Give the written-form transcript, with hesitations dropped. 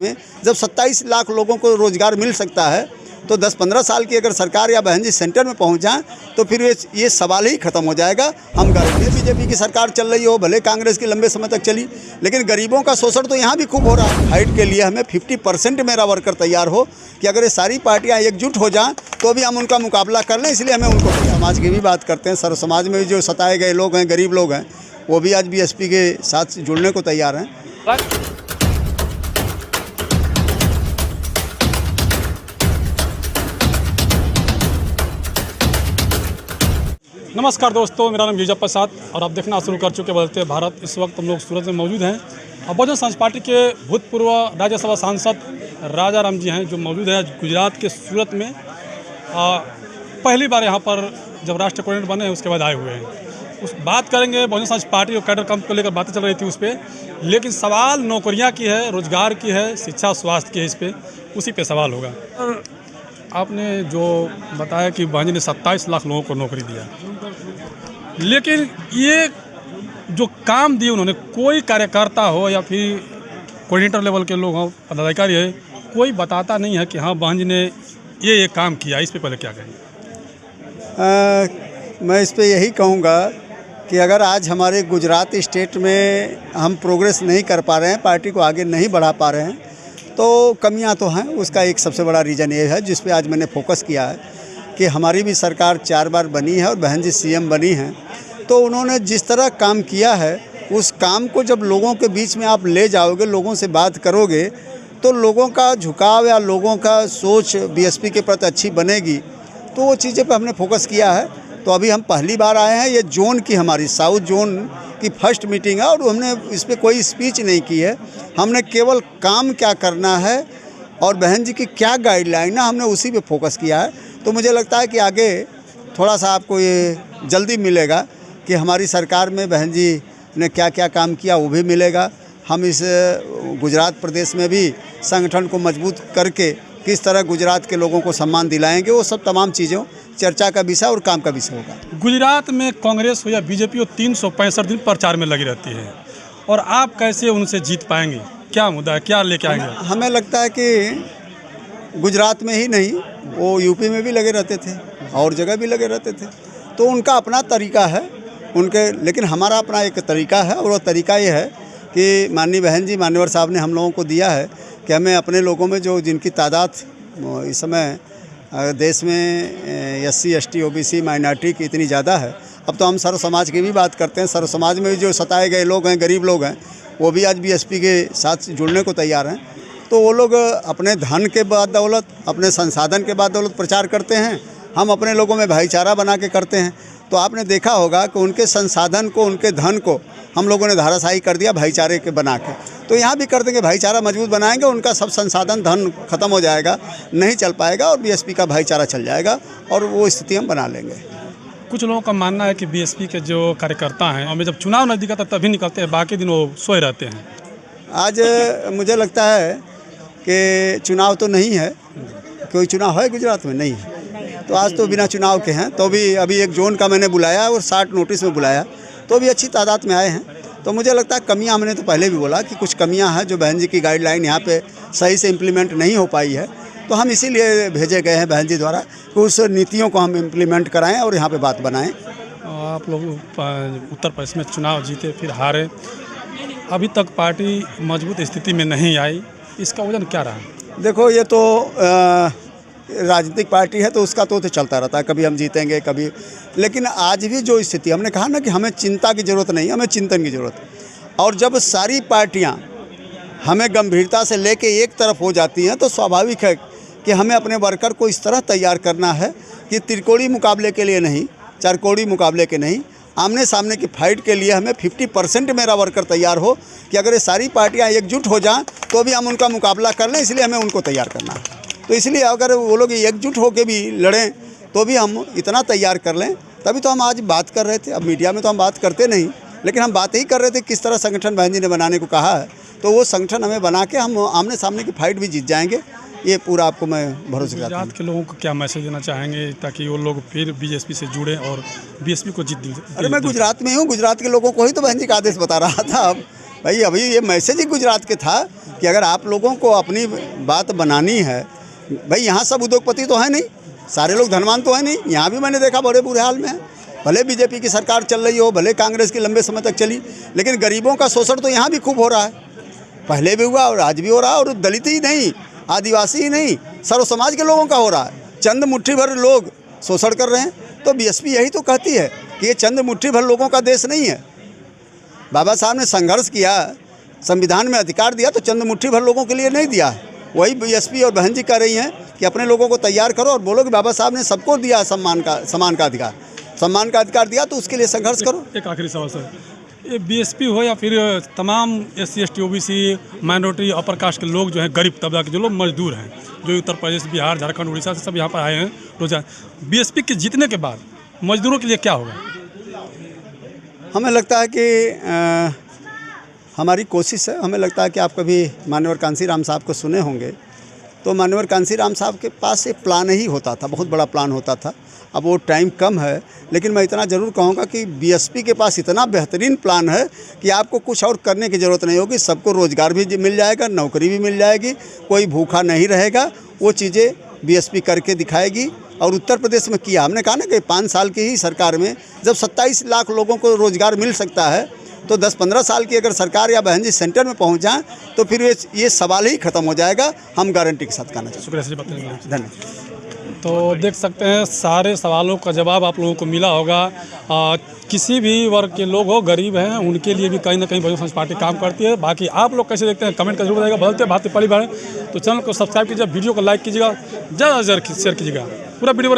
में जब 27 लाख लोगों को रोज़गार मिल सकता है तो 10-15 साल की अगर सरकार या बहन जी सेंटर में पहुंच जाएं तो फिर ये सवाल ही ख़त्म हो जाएगा। हम गारंटी बीजेपी की सरकार चल रही हो, भले कांग्रेस की लंबे समय तक चली, लेकिन गरीबों का शोषण तो यहाँ भी खूब हो रहा है। फाइट के लिए हमें 50% मेरा वर्कर तैयार हो कि अगर ये सारी पार्टियाँ एकजुट हो जाएँ तो भी हम उनका मुकाबला कर लें। इसलिए हमें उनको समाज की भी बात करते हैं। सर्व समाज में जो सताए गए लोग हैं, गरीब लोग हैं, वो भी आज बीएसपी के साथ जुड़ने को तैयार हैं। नमस्कार दोस्तों, मेरा नाम गिरिजा प्रसाद और आप देखना शुरू कर चुके बदलते भारत। इस वक्त हम लोग सूरत में मौजूद हैं और बहुजन समाज पार्टी के भूतपूर्व राज्यसभा सांसद राजा राम जी हैं जो मौजूद है गुजरात के सूरत में। पहली बार यहाँ पर जब राष्ट्रीय कोऑर्डिनेटर बने उसके बाद आए हुए हैं। उस बात करेंगे बहुजन समाज पार्टी और कैडर कैंप को लेकर बातें चल रही थी उस पर, लेकिन सवाल नौकरियाँ की है, रोजगार की है, शिक्षा स्वास्थ्य की है, इस पर उसी पे सवाल होगा। आपने जो बताया कि बहन जी ने 27 लाख लोगों को नौकरी दिया, लेकिन ये जो काम दिए उन्होंने, कोई कार्यकर्ता हो या फिर कोऑर्डिनेटर लेवल के लोग हों, पदाधिकारी है, कोई बताता नहीं है कि हाँ बहन जी ने ये काम किया। इस पे पहले क्या कहेंगे? मैं इस पे यही कहूँगा कि अगर आज हमारे गुजरात स्टेट में हम प्रोग्रेस नहीं कर पा रहे हैं, पार्टी को आगे नहीं बढ़ा पा रहे हैं, तो कमियां तो हैं। उसका एक सबसे बड़ा रीज़न ये है जिस पे आज मैंने फोकस किया है कि हमारी भी सरकार 4 बार बनी है और बहन जी सीएम बनी हैं, तो उन्होंने जिस तरह काम किया है उस काम को जब लोगों के बीच में आप ले जाओगे, लोगों से बात करोगे, तो लोगों का झुकाव या लोगों का सोच बीएसपी के प्रति अच्छी बनेगी। तो वो चीज़ें पे हमने फोकस किया है। तो अभी हम पहली बार आए हैं, ये जोन की हमारी साउथ जोन की फर्स्ट मीटिंग है और हमने इस पर कोई स्पीच नहीं की है। हमने केवल काम क्या करना है और बहन जी की क्या गाइडलाइन है, हमने उसी पे फोकस किया है। तो मुझे लगता है कि आगे थोड़ा सा आपको ये जल्दी मिलेगा कि हमारी सरकार में बहन जी ने क्या क्या काम किया, वो भी मिलेगा। हम इस गुजरात प्रदेश में भी संगठन को मजबूत करके किस तरह गुजरात के लोगों को सम्मान दिलाएंगे, वो सब तमाम चीज़ों चर्चा का विषय और काम का विषय होगा। गुजरात में कांग्रेस हो या बीजेपी हो 365 दिन प्रचार में लगी रहती है, और आप कैसे उनसे जीत पाएंगे? क्या मुद्दा है, क्या लेके आएंगे? हमें लगता है कि गुजरात में ही नहीं, वो यूपी में भी लगे रहते थे और जगह भी लगे रहते थे, तो उनका अपना तरीका है उनके, लेकिन हमारा अपना एक तरीका है और वो तरीका ये है कि माननीय बहन जी, मान्यवर साहब ने हम लोगों को दिया है कि हमें अपने लोगों में जो जिनकी तादाद इस समय देश में SC ST OBC माइनॉरिटी की इतनी ज़्यादा है। अब तो हम सर्व समाज की भी बात करते हैं। सर्व समाज में जो सताए गए लोग हैं, गरीब लोग हैं, वो भी आज बीएसपी के साथ जुड़ने को तैयार हैं। तो वो लोग अपने धन के बदौलत, अपने संसाधन के बदौलत प्रचार करते हैं, हम अपने लोगों में भाईचारा बना के करते हैं। तो आपने देखा होगा कि उनके संसाधन को, उनके धन को हम लोगों ने धाराशाही कर दिया भाईचारे के बना के। तो यहाँ भी कर देंगे, भाईचारा मजबूत बनाएंगे, उनका सब संसाधन धन खत्म हो जाएगा, नहीं चल पाएगा और बीएसपी का भाईचारा चल जाएगा और वो स्थिति हम बना लेंगे। कुछ लोगों का मानना है कि बीएसपी के जो कार्यकर्ता हैं, हमें जब चुनाव नज़दीक आता तभी निकलते हैं, बाकी दिन वो सोए रहते हैं। आज मुझे लगता है कि चुनाव तो नहीं है, कोई चुनाव है गुजरात में नहीं है, तो आज तो बिना चुनाव के हैं। तो भी अभी एक जोन का मैंने बुलाया और 60 नोटिस में बुलाया, तो भी अच्छी तादाद में आए हैं। तो मुझे लगता है कमियां, हमने तो पहले भी बोला कि कुछ कमियां हैं जो बहन जी की गाइडलाइन यहाँ पे सही से इम्प्लीमेंट नहीं हो पाई है, तो हम इसीलिए भेजे गए हैं बहन जी द्वारा कि उस नीतियों को हम इम्प्लीमेंट कराएं और यहाँ पे बात बनाएं। आप लोग उत्तर प्रदेश में चुनाव जीते फिर हारे, अभी तक पार्टी मजबूत स्थिति में नहीं आई, इसका वजह क्या रहा? देखो, ये तो राजनीतिक पार्टी है तो उसका तो चलता रहता है, कभी हम जीतेंगे कभी, लेकिन आज भी जो स्थिति, हमने कहा ना कि हमें चिंता की ज़रूरत नहीं, हमें चिंतन की ज़रूरत है। और जब सारी पार्टियां हमें गंभीरता से लेके एक तरफ हो जाती हैं तो स्वाभाविक है कि हमें अपने वर्कर को इस तरह तैयार करना है कि त्रिकोणीय मुकाबले के लिए नहीं, चारकोणीय मुकाबले के नहीं, आमने सामने की फाइट के लिए हमें 50% मेरा वर्कर तैयार हो कि अगर ये सारी पार्टियाँ एकजुट हो जाएँ तो भी हम उनका मुकाबला कर लें। इसलिए हमें उनको तैयार करना है। तो इसलिए अगर वो लोग एकजुट होकर भी लड़ें तो भी हम इतना तैयार कर लें, तभी तो हम आज बात कर रहे थे। अब मीडिया में तो हम बात करते नहीं, लेकिन हम बात ही कर रहे थे किस तरह संगठन बहन जी ने बनाने को कहा है, तो वो संगठन हमें बना के हम आमने सामने की फाइट भी जीत जाएंगे। ये पूरा आपको मैं भरोसा करता हूँ। गुजरात के लोगों को क्या मैसेज देना चाहेंगे ताकि वो लोग फिर बीएसपी से जुड़े और बीएसपी को जीत? अरे मैं गुजरात में हूँ, गुजरात के लोगों को ही तो बहन जी का आदेश बता रहा था। अब भाई अभी ये मैसेज ही गुजरात के था कि अगर आप लोगों को अपनी बात बनानी है, भाई यहाँ सब उद्योगपति तो है नहीं, सारे लोग धनवान तो है नहीं। यहाँ भी मैंने देखा बड़े बुरे हाल में है। भले बीजेपी की सरकार चल रही हो, भले कांग्रेस की लंबे समय तक चली, लेकिन गरीबों का शोषण तो यहाँ भी खूब हो रहा है। पहले भी हुआ और आज भी हो रहा है। और दलित ही नहीं, आदिवासी ही नहीं, सर्व समाज के लोगों का हो रहा है। चंद मुट्ठी भर लोग शोषण कर रहे हैं। तो बीएसपी यही तो कहती है कि ये चंद मुट्ठी भर लोगों का देश नहीं है। बाबा साहब ने संघर्ष किया, संविधान में अधिकार दिया तो चंद मुट्ठी भर लोगों के लिए नहीं दिया है। वही बीएसपी और बहन जी कह रही हैं कि अपने लोगों को तैयार करो और बोलो कि बाबा साहब ने सबको दिया समान का अधिकार दिया, तो उसके लिए संघर्ष करो। एक आखिरी सवाल सर, ये बीएसपी हो या फिर तमाम SC ST OBC minority upper caste के लोग जो हैं, गरीब तबका के जो लोग मजदूर हैं, जो उत्तर प्रदेश, बिहार, झारखंड, उड़ीसा से सब यहाँ पर आए हैं रोजाना, बीएसपी के जीतने के बाद मजदूरों के लिए क्या होगा? हमें लगता है कि हमारी कोशिश है, हमें लगता है कि आप कभी मान्यवर कांसीराम साहब को सुने होंगे, तो मान्यवर कांसीराम साहब के पास एक प्लान ही होता था, बहुत बड़ा प्लान होता था। अब वो टाइम कम है, लेकिन मैं इतना ज़रूर कहूँगा कि बीएसपी के पास इतना बेहतरीन प्लान है कि आपको कुछ और करने की ज़रूरत नहीं होगी। सबको रोज़गार भी मिल जाएगा, नौकरी भी मिल जाएगी, कोई भूखा नहीं रहेगा। वो चीज़ें बीएसपी करके दिखाएगी। और उत्तर प्रदेश में किया, हमने कहा ना कि 5 साल की ही सरकार में जब 27 लाख लोगों को रोज़गार मिल सकता है, तो 10-15 साल की अगर सरकार या बहन जी सेंटर में पहुंच जाएं तो फिर ये सवाल ही ख़त्म हो जाएगा। हम गारंटी के साथ कहना चाहिए। शुक्रिया सर, बताने के लिए। धन्यवाद। तो देख सकते हैं सारे सवालों का जवाब आप लोगों को मिला होगा। किसी भी वर्ग के लोग हो, गरीब हैं, उनके लिए भी कहीं ना कहीं बहुजन समाज पार्टी काम करती है। बाकी आप लोग कैसे देखते हैं कमेंट कर जरूर बताइएगा। बदलते भारतीय पहली बार तो चैनल को सब्सक्राइब कीजिए, वीडियो को लाइक कीजिएगा, ज़्यादा से ज़्यादा शेयर कीजिएगा। पूरा वीडियो